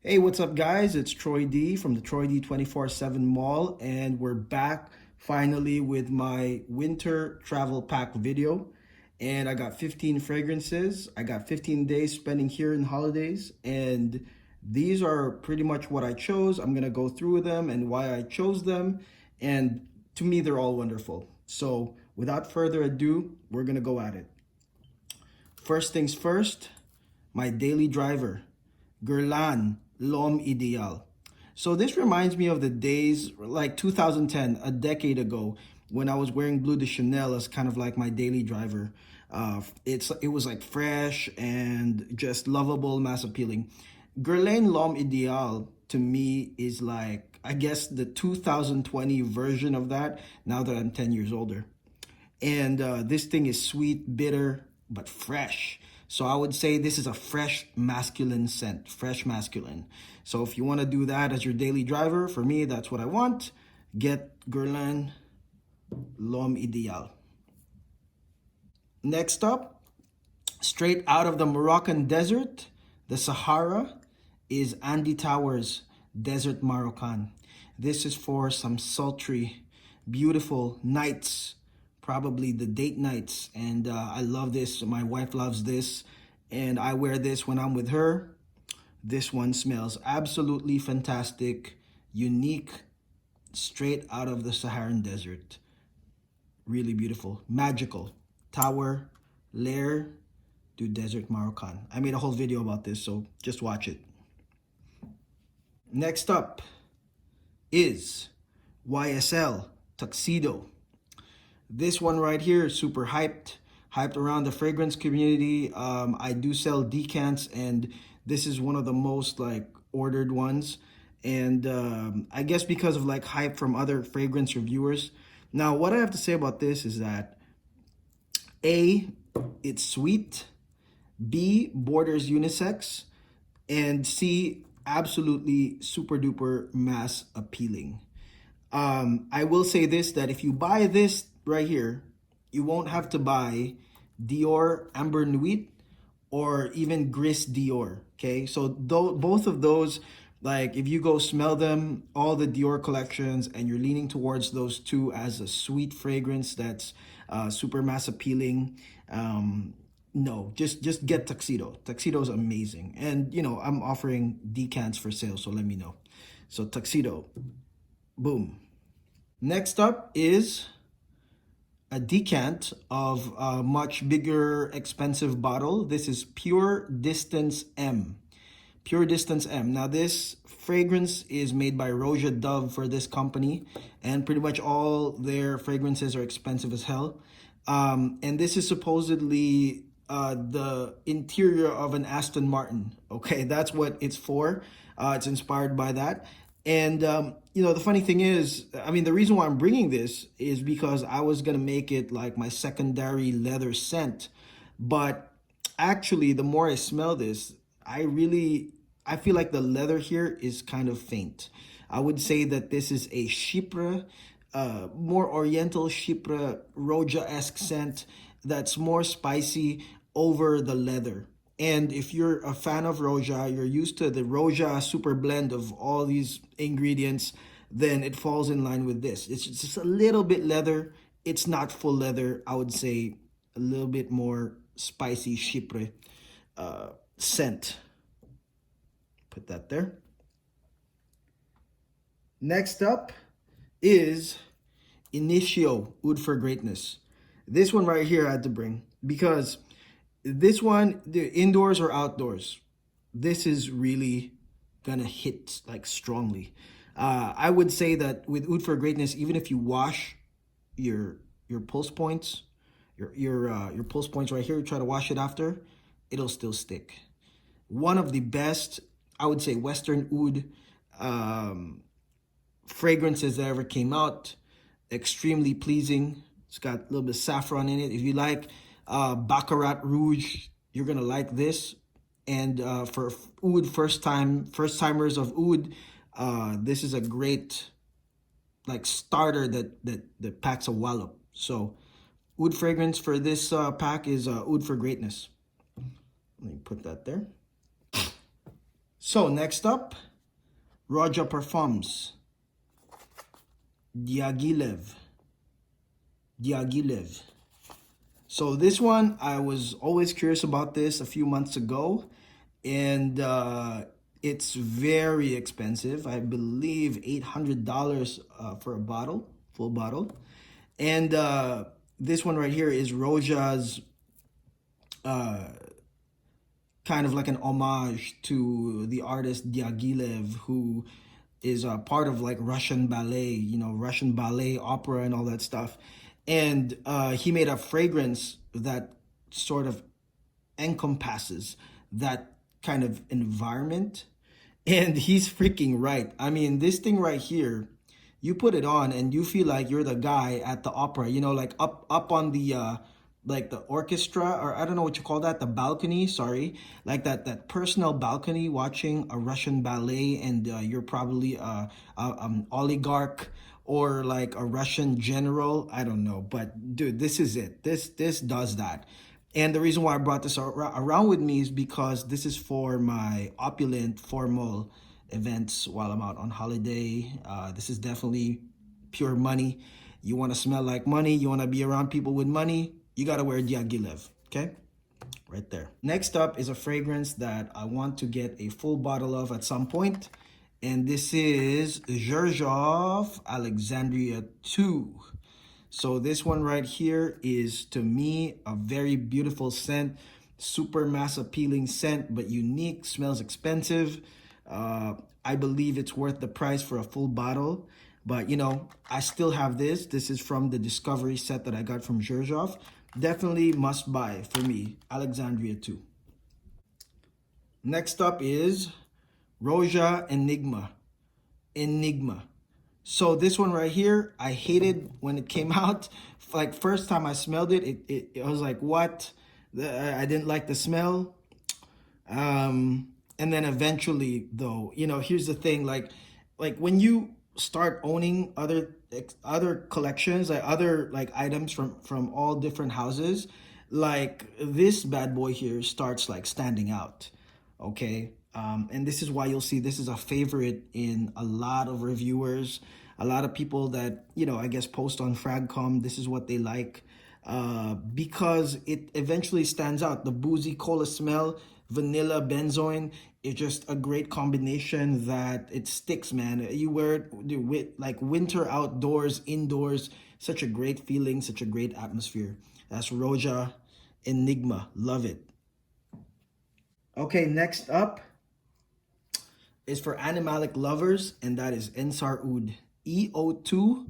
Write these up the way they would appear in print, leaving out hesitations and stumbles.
Hey, what's up, guys? It's Troy D from the Troy D 24/7 Mall, and we're back finally with my winter travel pack video. And I got 15 fragrances. I got 15 days spending here in the holidays, and these are pretty much what I chose. I'm gonna go through them and why I chose them, and to me, they're all wonderful. So, without further ado, we're gonna go at it. First things first, my daily driver, Guerlain LOM Ideal. So this reminds me of the days like 2010, a decade ago, when I was wearing Bleu de Chanel as kind of like my daily driver. It was like fresh and just lovable, mass appealing. Guerlain LOM Ideal to me is like, I guess, the 2020 version of that now that I'm 10 years older. And this thing is sweet, bitter, but fresh. So I would say this is a fresh masculine scent, fresh masculine. So if you want to do that as your daily driver, for me, that's what I want. Get Guerlain LOM Ideal. Next up, straight out of the Moroccan desert, the Sahara, is Andi Towers Desert Moroccan. This is for some sultry, beautiful nights, probably the date nights, and I love this. My wife loves this, and I wear this when I'm with her. This one smells absolutely fantastic, unique, straight out of the Saharan desert. Really beautiful, magical. Tower, layer, to Desert Moroccan. I made a whole video about this, so just watch it. Next up is YSL Tuxedo. This one right here is super hyped around the fragrance community. I do sell decants, and this is one of the most like ordered ones. And I guess because of like hype from other fragrance reviewers. Now, what I have to say about this is that A, it's sweet, B, borders unisex, and C, absolutely super duper mass appealing. I will say this, that if you buy this right here, you won't have to buy Dior Amber Nuit or even Gris Dior, okay? So both of those, like if you go smell them, all the Dior collections, and you're leaning towards those two as a sweet fragrance that's super mass appealing, no, just get Tuxedo. Tuxedo is amazing. And, you know, I'm offering decants for sale, so let me know. So Tuxedo, boom. Next up is a decant of a much bigger, expensive bottle. This is Puredistance M. Puredistance M. Now, this fragrance is made by ROJA Dove for this company, and pretty much all their fragrances are expensive as hell. And this is supposedly the interior of an Aston Martin. Okay, that's what it's for. It's inspired by that. And, you know, the funny thing is, I mean, the reason why I'm bringing this is because I was going to make it like my secondary leather scent. But actually, the more I smell this, I feel like the leather here is kind of faint. I would say that this is a Chypre, more oriental Chypre, Roja-esque scent that's more spicy over the leather. And if you're a fan of Roja, you're used to the Roja super blend of all these ingredients, then it falls in line with this. It's just a little bit leather. It's not full leather. I would say a little bit more spicy Chypre scent. Put that there. Next up is Initio Oud for Greatness. This one right here I had to bring because this one, the indoors or outdoors, this is really gonna hit like strongly. I would say that with Oud for Greatness, even if you wash your pulse points, your pulse points right here, try to wash it after, it'll still stick. One of the best, I would say, Western Oud fragrances that ever came out. Extremely pleasing. It's got a little bit of saffron in it. If you like Baccarat Rouge, you're gonna like this. And for oud first timers of oud, this is a great like starter that packs a wallop. So oud fragrance for this pack is Oud for Greatness. Let me put that there. So next up, ROJA Perfumes, Diaghilev. So this one, I was always curious about this a few months ago, and it's very expensive. I believe $800 for a bottle, full bottle. And this one right here is ROJA's kind of like an homage to the artist Diaghilev, who is a part of like Russian ballet, you know, Russian ballet, opera, and all that stuff. And he made a fragrance that sort of encompasses that kind of environment. And he's freaking right. I mean, this thing right here, you put it on and you feel like you're the guy at the opera, you know, like up on the like the orchestra, or I don't know what you call that, the balcony, sorry, like that personal balcony watching a Russian ballet, and you're probably oligarch or like a Russian general, I don't know, but dude, this is it. This does that. And the reason why I brought this around with me is because this is for my opulent formal events while I'm out on holiday. This is definitely pure money. You want to smell like money, you want to be around people with money, you got to wear Diaghilev, okay? Right there. Next up is a fragrance that I want to get a full bottle of at some point. And this is Xerjoffs Alexandria 2. So this one right here is, to me, a very beautiful scent. Super mass appealing scent, but unique, smells expensive. I believe it's worth the price for a full bottle. But, you know, I still have this. This is from the Discovery set that I got from Xerjoffs. Definitely must buy for me, Alexandria 2. Next up is Rosa Enigma. So this one right here, I hated when it came out. Like first time I smelled it, it was like, what? I didn't like the smell. And then eventually though, you know, here's the thing, like when you start owning other collections, like other like items from all different houses, like this bad boy here starts like standing out, okay? And this is why you'll see this is a favorite in a lot of reviewers, a lot of people that, you know, I guess post on Fragcom. This is what they like, because it eventually stands out. The boozy cola smell, vanilla, benzoin, it's just a great combination that it sticks, man. You wear it with like winter, outdoors, indoors, such a great feeling, such a great atmosphere. That's Roja Enigma, love it. Okay, next up is for animalic lovers, and that is Insolence EO2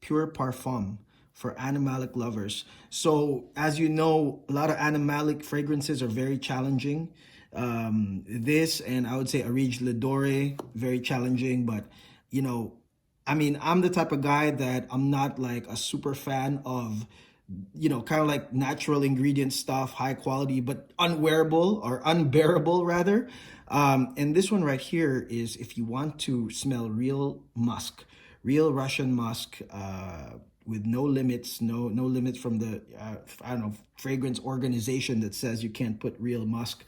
Pure Parfum for animalic lovers. So as you know, a lot of animalic fragrances are very challenging. This, and I would say Orige L'Adore, very challenging, but you know, I mean, I'm the type of guy that I'm not like a super fan of, you know, kind of like natural ingredient stuff, high quality, but unwearable or unbearable rather. And this one right here is if you want to smell real musk, real Russian musk, with no limits, no limits from the, I don't know, fragrance organization that says you can't put real musk.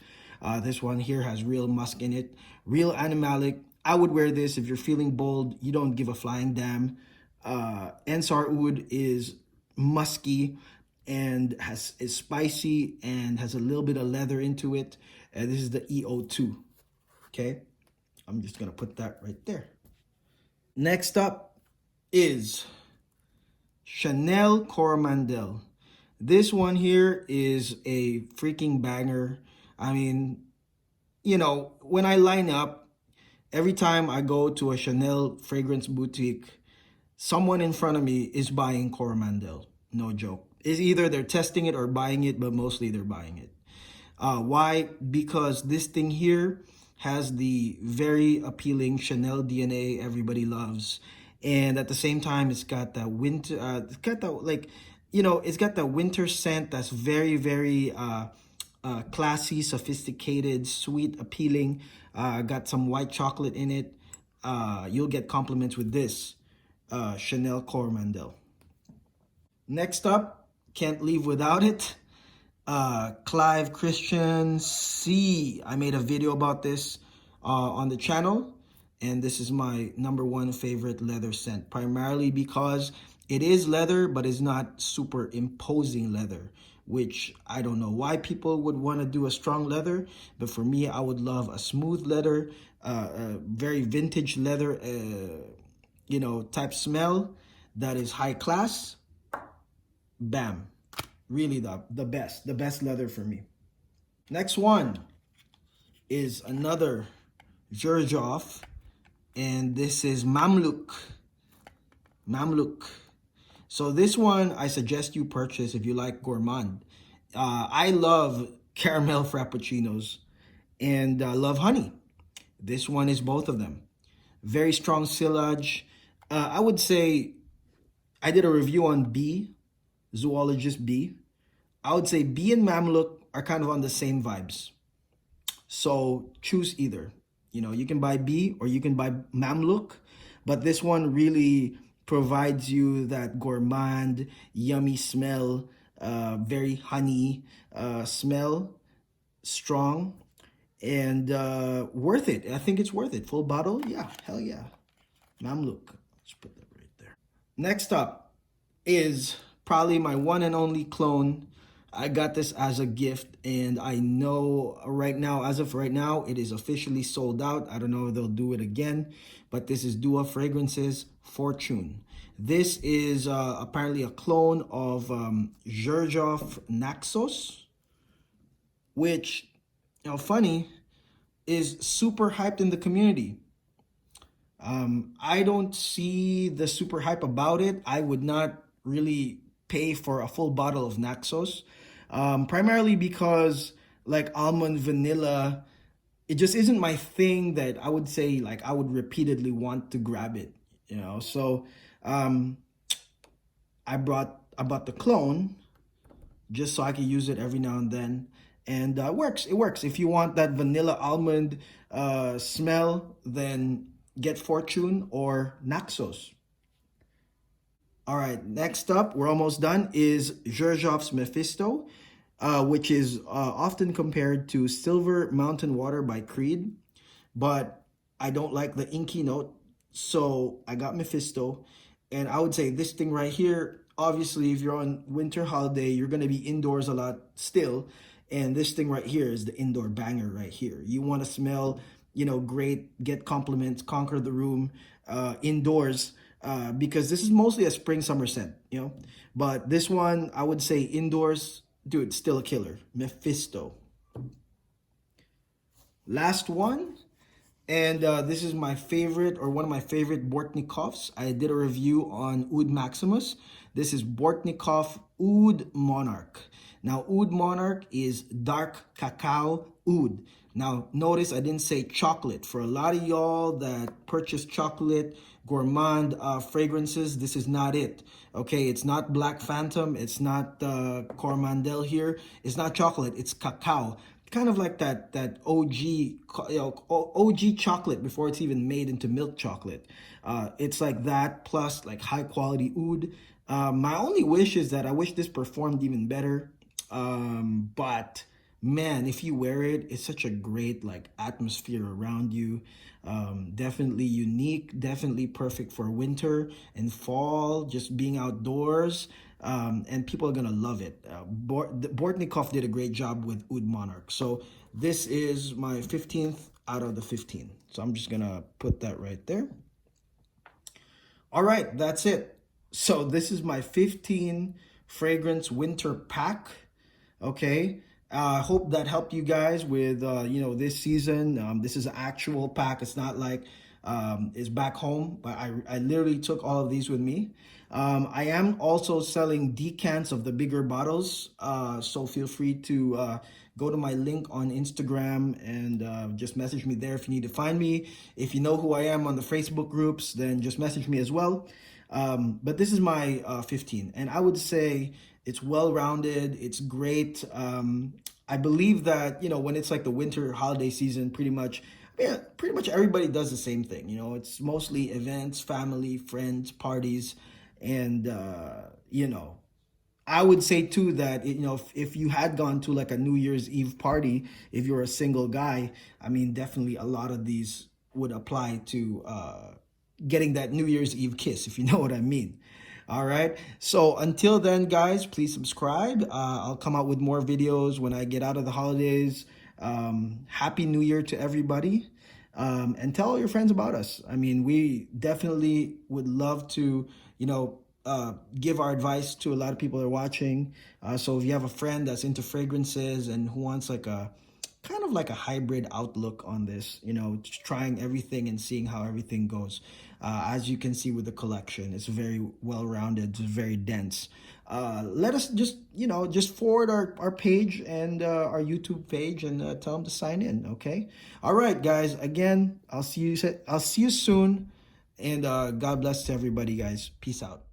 This one here has real musk in it, real animalic. I would wear this if you're feeling bold, you don't give a flying damn. Ensar Oud is musky and is spicy and has a little bit of leather into it. And this is the EO2. Okay, I'm just gonna put that right there. Next up is Chanel Coromandel. This one here is a freaking banger. I mean, you know, when I line up, every time I go to a Chanel fragrance boutique, someone in front of me is buying Coromandel. No joke. It's either they're testing it or buying it, but mostly they're buying it. Why? Because this thing here has the very appealing Chanel DNA everybody loves. And at the same time, it's got that winter, it's got that, like, you know, it's got that winter scent that's very, very classy, sophisticated, sweet, appealing. Got some white chocolate in it. You'll get compliments with this Chanel Coromandel. Next up, can't leave without it. Clive Christian C. I made a video about this on the channel. And this is my #1 favorite leather scent, primarily because it is leather, but it's not super imposing leather, which I don't know why people would want to do a strong leather, but for me, I would love a smooth leather, very vintage leather, type smell that is high class. Bam. Really the best leather for me. Next one is another Xerjoff, and this is Mamluk. So this one I suggest you purchase if you like gourmand. I love caramel frappuccinos and love honey. This one is both of them. Very strong sillage. I would say I did a review on B, Zoologist B. I would say B and Mamluk are kind of on the same vibes. So choose either. You can buy B or you can buy Mamluk, but this one really provides you that gourmand, yummy smell, very honey smell, strong, and worth it. I think it's worth it. Full bottle, yeah, hell yeah. Mamluk, let's put that right there. Next up is probably my one and only clone. I got this as a gift, and I know right now, as of right now, it is officially sold out. I don't know if they'll do it again, but this is DUA Fragrances Fortune. This is apparently a clone of Xerjoffs Naxos, which, funny, is super hyped in the community. I don't see the super hype about it. I would not really pay for a full bottle of Naxos, primarily because like almond vanilla, it just isn't my thing that I would say like I would repeatedly want to grab it, So I bought the clone just so I can use it every now and then, and it works. If you want that vanilla almond smell, then get Fortune or Naxos. All right, next up, we're almost done, is Xerjoffs Mephisto, which is often compared to Silver Mountain Water by Creed, but I don't like the inky note, so I got Mephisto. And I would say this thing right here, obviously, if you're on winter holiday, you're going to be indoors a lot still, and this thing right here is the indoor banger right here. You want to smell, great, get compliments, conquer the room indoors. Because this is mostly a spring summer scent, but this one I would say indoors, dude, still a killer. Mephisto. Last one, and this is my favorite, or one of my favorite Bortnikovs. I did a review on Oud Maximus. This is Bortnikov Oud Monarch. Now, Oud Monarch is dark cacao oud. Now, notice I didn't say chocolate. For a lot of y'all that purchase chocolate, gourmand fragrances, this is not it. Okay, it's not Black Phantom. It's not Coromandel here. It's not chocolate. It's cacao. Kind of like that OG chocolate before it's even made into milk chocolate. It's like that plus like high quality oud. My only wish is that I wish this performed even better. But man, if you wear it, it's such a great like atmosphere around you. Definitely unique, definitely perfect for winter and fall, just being outdoors. And people are gonna love it. Bortnikov did a great job with Oud Monarch. So this is my 15th out of the 15. So I'm just gonna put that right there. All right, that's it. So this is my 15 fragrance winter pack. Okay. I hope that helped you guys with, this season. This is an actual pack. It's not like it's back home, but I literally took all of these with me. I am also selling decants of the bigger bottles. So feel free to go to my link on Instagram and just message me there if you need to find me. If you know who I am on the Facebook groups, then just message me as well. But this is my 15, and I would say it's well-rounded. It's great. I believe that, when it's like the winter holiday season, pretty much everybody does the same thing. It's mostly events, family, friends, parties, and, I would say too that if you had gone to like a New Year's Eve party, if you're a single guy, I mean definitely a lot of these would apply to getting that New Year's Eve kiss, if you know what I mean. All right. So until then, guys, please subscribe. I'll come out with more videos when I get out of the holidays. Happy New Year to everybody. And tell all your friends about us. I mean, we definitely would love to, give our advice to a lot of people that are watching. So if you have a friend that's into fragrances and who wants like a kind of like a hybrid outlook on this, just trying everything and seeing how everything goes. As you can see with the collection, it's very well-rounded, it's very dense. Let us just forward our page and our YouTube page and tell them to sign in, okay? All right, guys, again, I'll see you soon, and God bless to everybody, guys. Peace out.